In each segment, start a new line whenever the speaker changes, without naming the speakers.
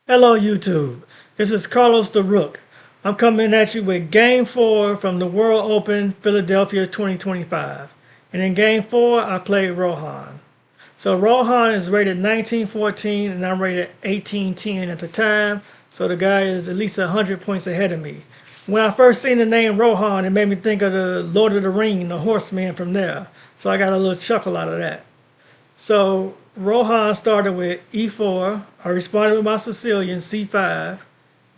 Hello YouTube, this is Carlos the Rook. I'm coming at you with Game 4 from the World Open Philadelphia 2025. And in Game 4 I played Rohan. So Rohan is rated 1914 and I'm rated 1810 at the time. So the guy is at least 100 points ahead of me. When I first seen the name Rohan, it made me think of the Lord of the Ring, the horseman from there. So I got a little chuckle out of that. So Rohan started with e4. I responded with my Sicilian c5,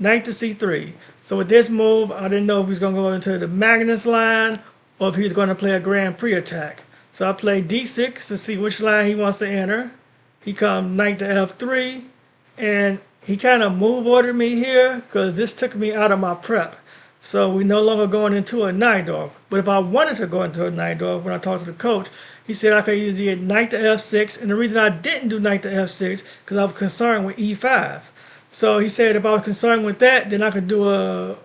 knight to c3. So with this move, I didn't know if he was going to go into the Magnus line or if he was going to play a Grand Prix attack. So I played d6 to see which line he wants to enter. He come knight to f3, and he kind of move ordered me here because this took me out of my prep. So we no longer going into a Najdorf. But if I wanted to go into a Najdorf, when I talked to the coach, he said I could either get knight to f6. And the reason I didn't do knight to f6 because I was concerned with e5. So he said if I was concerned with that, then I could do a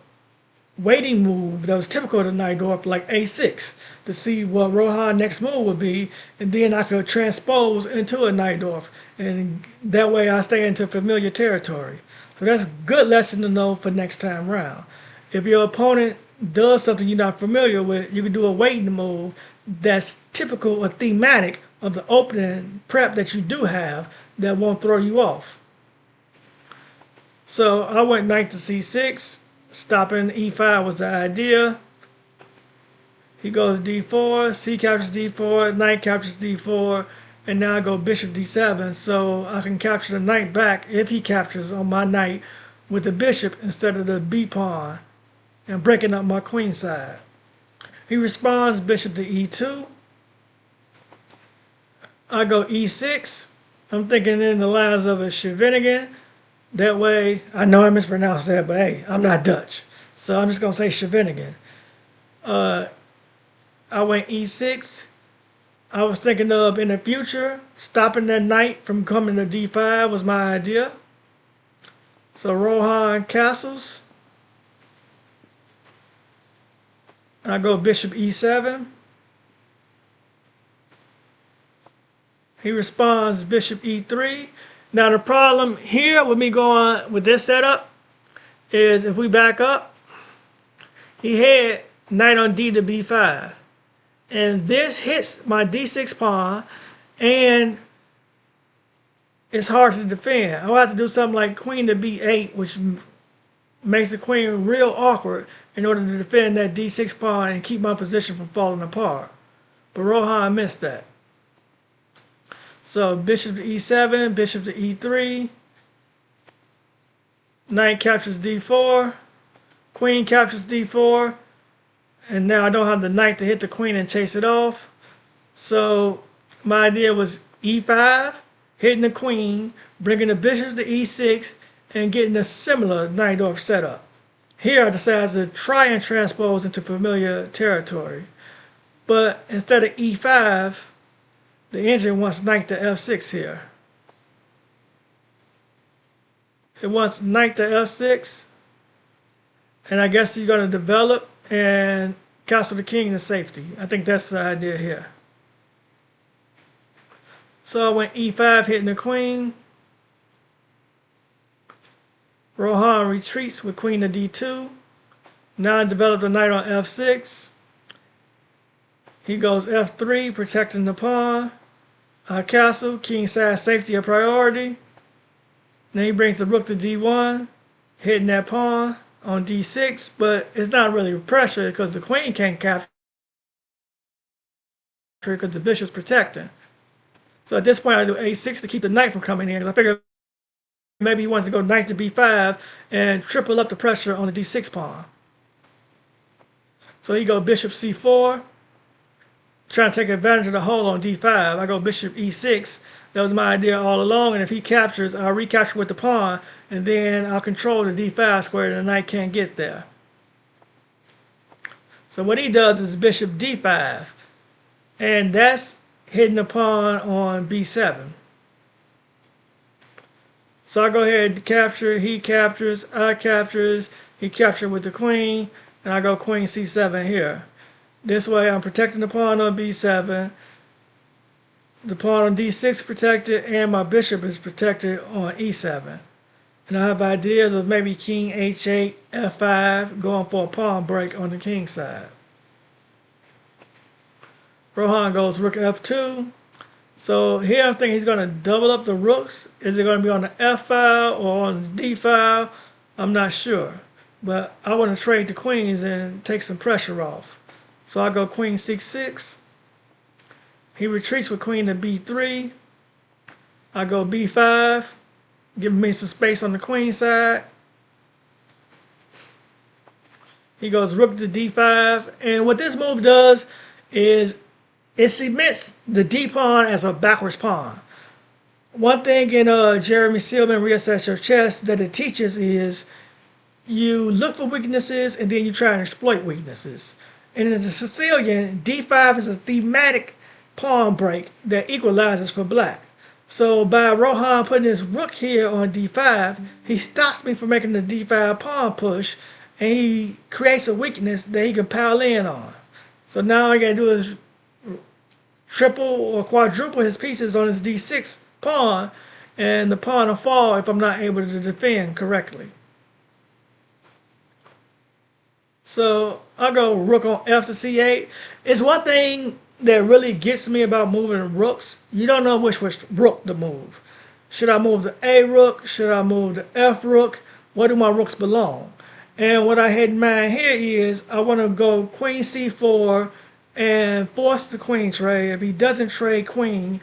waiting move that was typical of the Najdorf, like a6, to see what Rohan's next move would be, and then I could transpose into a Najdorf, and that way I stay into familiar territory. So that's a good lesson to know for next time round. If your opponent does something you're not familiar with, you can do a waiting move that's typical or thematic of the opening prep that you do have that won't throw you off. So I went knight to c6. Stopping e5 was the idea. He goes d4, c captures d4, knight captures d4, and now I go bishop d7, so I can capture the knight back if he captures on my knight with the bishop instead of the b pawn, and breaking up my queen side. He responds bishop to e2. I go e6. I'm thinking in the lines of a Scheveningen. That way, I know I mispronounced that, but hey, I'm not Dutch. So I'm just going to say Scheveningen. I went e6. I was thinking of, in the future, stopping that knight from coming to d5 was my idea. So Rohan castles. And I go bishop e7. He responds bishop e3. Now the problem here with me going with this setup is if we back up, he had knight on d to b5. And this hits my d6 pawn, and it's hard to defend. I'll have to do something like queen to b8, which makes the queen real awkward in order to defend that d6 pawn and keep my position from falling apart. But Rohan missed that. So bishop to e7, bishop to e3, knight captures d4, queen captures d4, and now I don't have the knight to hit the queen and chase it off. So my idea was e5, hitting the queen, bringing the bishop to e6, and getting a similar Najdorf setup. Here I decided to try and transpose into familiar territory. But instead of e5, the engine wants knight to f6 here. It wants knight to f6. And I guess you're going to develop and castle the king to safety. I think that's the idea here. So I went e5, hitting the queen. Rohan retreats with queen to d2. Now I developed a knight on f6. He goes f3, protecting the pawn. Castle, king side safety a priority. Then he brings the rook to d1, hitting that pawn on d6, but it's not really pressure because the queen can't capture because the bishop's protecting. So at this point I do a6 to keep the knight from coming in, because I figured maybe he wanted to go knight to b5 and triple up the pressure on the d6 pawn. So he go bishop c4. Trying to take advantage of the hole on d5. I go bishop e6. That was my idea all along. And if he captures, I'll recapture with the pawn. And then I'll control the d5 square and the knight can't get there. So what he does is bishop d5. And that's hitting the pawn on b7. So I go ahead and capture. He captures. I captures. He captures with the queen. And I go queen c7 here. This way I'm protecting the pawn on b7, the pawn on d6 is protected, and my bishop is protected on e7. And I have ideas of maybe king h8, f5, going for a pawn break on the king side. Rohan goes rook f2. So here I'm thinking he's going to double up the rooks. Is it going to be on the f file or on the d file? I'm not sure. But I want to trade the queens and take some pressure off. So I go queen c6. He retreats with queen to b3. I go b5, giving me some space on the queen side. He goes rook to d5. And what this move does is it cements the d pawn as a backwards pawn. One thing in Jeremy Seelman Reassess Your Chess that it teaches is you look for weaknesses and then you try and exploit weaknesses. And in the Sicilian, d5 is a thematic pawn break that equalizes for black. So by Rohan putting his rook here on d5, he stops me from making the d5 pawn push, and he creates a weakness that he can pile in on. So now all I gotta do is triple or quadruple his pieces on his d6 pawn, and the pawn will fall if I'm not able to defend correctly. So I'll go rook on f to c8. It's one thing that really gets me about moving rooks. You don't know which rook to move. Should I move the a rook? Should I move the f rook? Where do my rooks belong? And what I had in mind here is I want to go queen c4 and force the queen trade. If he doesn't trade queen,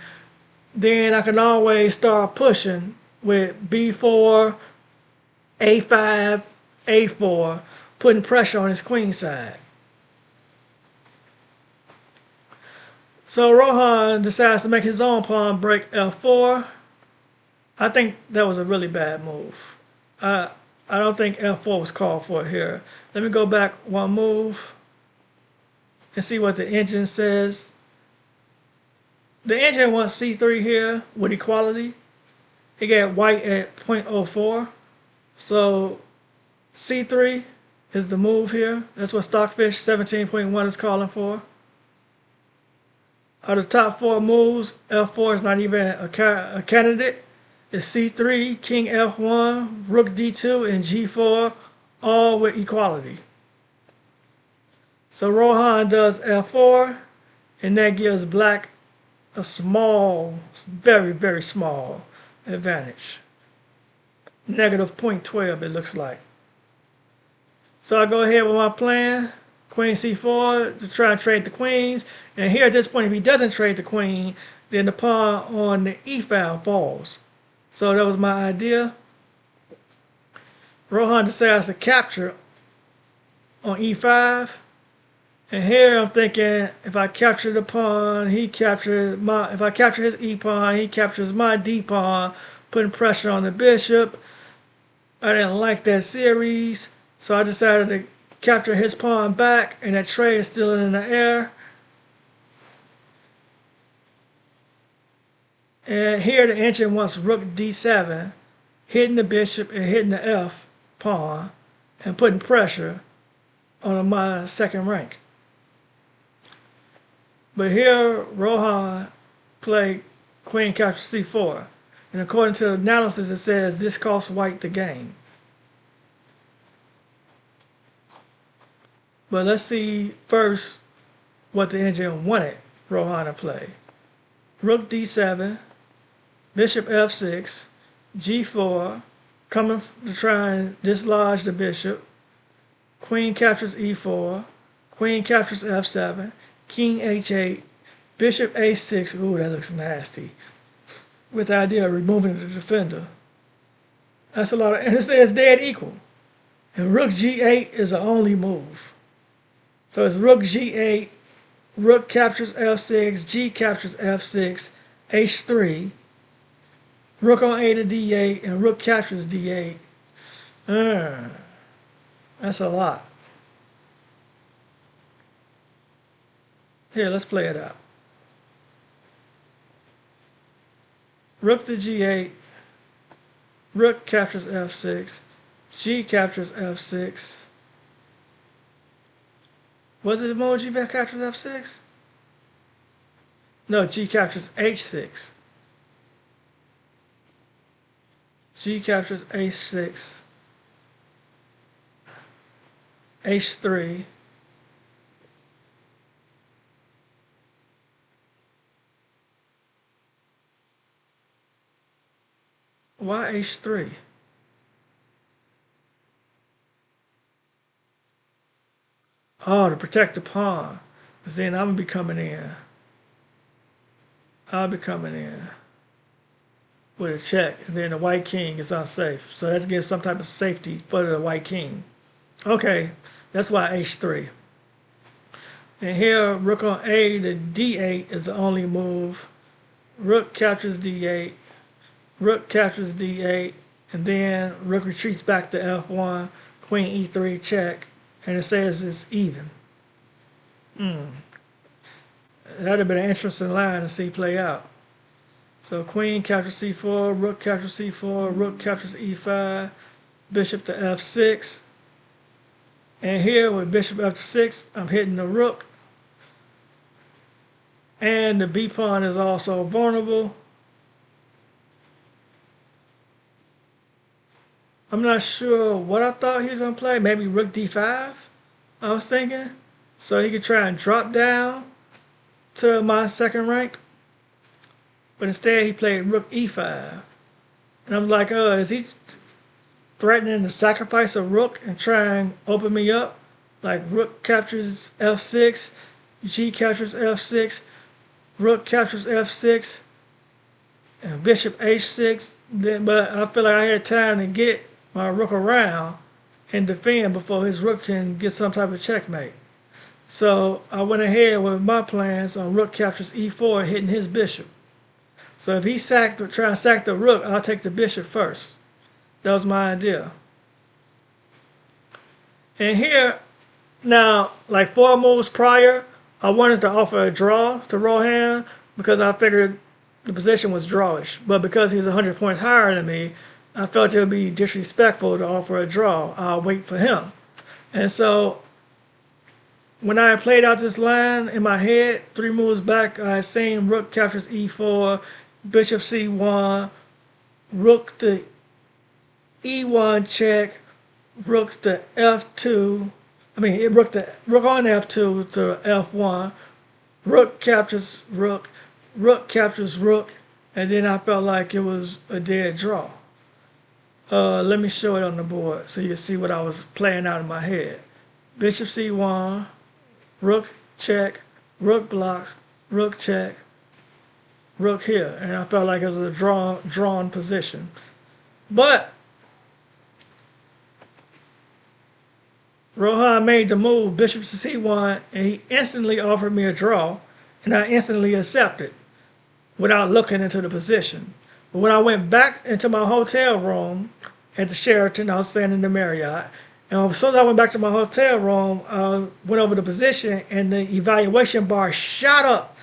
then I can always start pushing with b4, a5, a4, putting pressure on his queen side. So Rohan decides to make his own pawn break f4. I think that was a really bad move. I don't think f4 was called for here. Let me go back one move and see what the engine says. The engine wants c3 here with equality. He got white at 0.04. So c3 is the move here. That's what Stockfish 17.1 is calling for. Out of the top 4 moves, f4 is not even a candidate. It's c3, king f1, rook d2, and g4, all with equality. So Rohan does f4, and that gives black a small, very, very small advantage. Negative 0.12 it looks like. So I go ahead with my plan. Queen c4 to try and trade the queens. And here at this point, if he doesn't trade the queen, then the pawn on the e file falls. So that was my idea. Rohan decides to capture on e5. And here I'm thinking, if I capture the pawn, he captures my, if I capture his e pawn, he captures my d pawn, putting pressure on the bishop. I didn't like that series, so I decided to capture his pawn back, and that trade is still in the air. And here the engine wants rook d7, hitting the bishop and hitting the f pawn, and putting pressure on my second rank. But here Rohan played queen captures c4, and according to the analysis it says this costs white the game. But let's see first what the engine wanted Rohan to play. Rook d7, bishop f6, g4, coming to try and dislodge the bishop. Queen captures e4, queen captures f7, king h8, bishop a6. Ooh, that looks nasty. With the idea of removing the defender. That's a lot of, and it says dead equal. And rook g8 is the only move. So it's rook g8, rook captures f6, g captures f6, h3, rook on a to d8, and rook captures d8. That's a lot. Here, let's play it out. Rook to g8, rook captures f6, g captures f6. Was it emoji that captures f6? No, g captures h6. G captures H6, H3, why H3? Oh, to protect the pawn. Because then I'm going to be coming in. I'll be coming in with a check. And then the white king is unsafe. So that gives some type of safety for the white king. Okay, that's why H3. And here, rook on A to D8 is the only move. Rook captures D8. Rook captures D8. And then rook retreats back to F1. Queen E3 check. And it says it's even. That'd have been an interesting line to see play out. So queen captures C4, rook captures C4, rook captures E5, bishop to F6. And here with bishop F6, I'm hitting the rook. And the B pawn is also vulnerable. I'm not sure what I thought he was going to play. Maybe rook D5, I was thinking. So he could try and drop down to my second rank. But instead he played rook E5. And I'm like, is he threatening to sacrifice a rook and try and open me up? Like rook captures F6, G captures F6, rook captures F6, and bishop H6. But I feel like I had time to get my rook around and defend before his rook can get some type of checkmate. So I went ahead with my plans on rook captures E4, hitting his bishop. So if he try and sack the rook, I'll take the bishop first. That was my idea. And here, now, like 4 moves prior, I wanted to offer a draw to Rohan because I figured the position was drawish. But because he was 100 points higher than me, I felt it would be disrespectful to offer a draw. I'll wait for him. And so when I played out this line in my head, 3 moves back, I had seen rook captures E4, bishop C1, rook to E1 check, rook to F2. Rook on F2 to F1. Rook captures rook, rook captures rook, and then I felt like it was a dead draw. Let me show it on the board so you see what I was playing out in my head. Bishop C1, rook check, rook blocks, rook check, rook here. And I felt like it was a drawn position. But Rohan made the move, bishop to C1, and he instantly offered me a draw, and I instantly accepted without looking into the position. But when I went back into my hotel room at the Sheraton, I was staying in the Marriott, and as soon as I went back to my hotel room, I went over the position, and the evaluation bar shot up,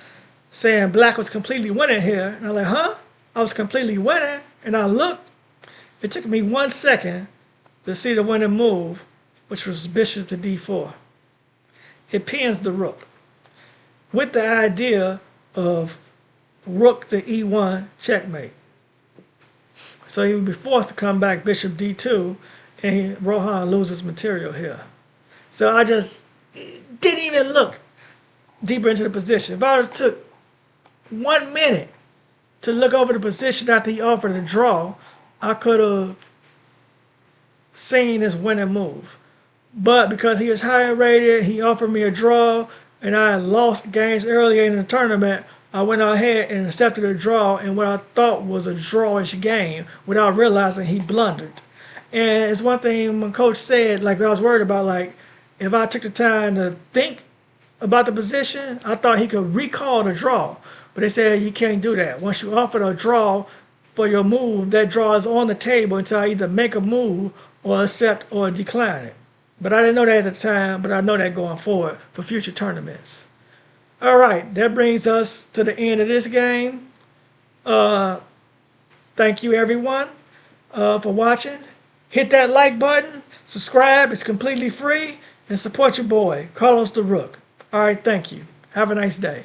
saying black was completely winning here. And I was like, huh? I was completely winning? And I looked. It took me 1 second to see the winning move, which was bishop to D4. It pins the rook with the idea of rook to E1 checkmate. So he would be forced to come back bishop D2, and Rohan loses material here. So I just didn't even look deeper into the position. If I took 1 minute to look over the position after he offered a draw, I could have seen his winning move. But because he was higher rated, he offered me a draw, and I lost games earlier in the tournament, I went ahead and accepted a draw in what I thought was a drawish game without realizing he blundered. And it's one thing my coach said, like I was worried about, like if I took the time to think about the position, I thought he could recall the draw. But they said you can't do that. Once you offer a draw for your move, that draw is on the table until I either make a move or accept or decline it. But I didn't know that at the time, but I know that going forward for future tournaments. All right, that brings us to the end of this game. Thank you, everyone, for watching. Hit that like button, subscribe, it's completely free, and support your boy, Carlos the Rook. All right, thank you. Have a nice day.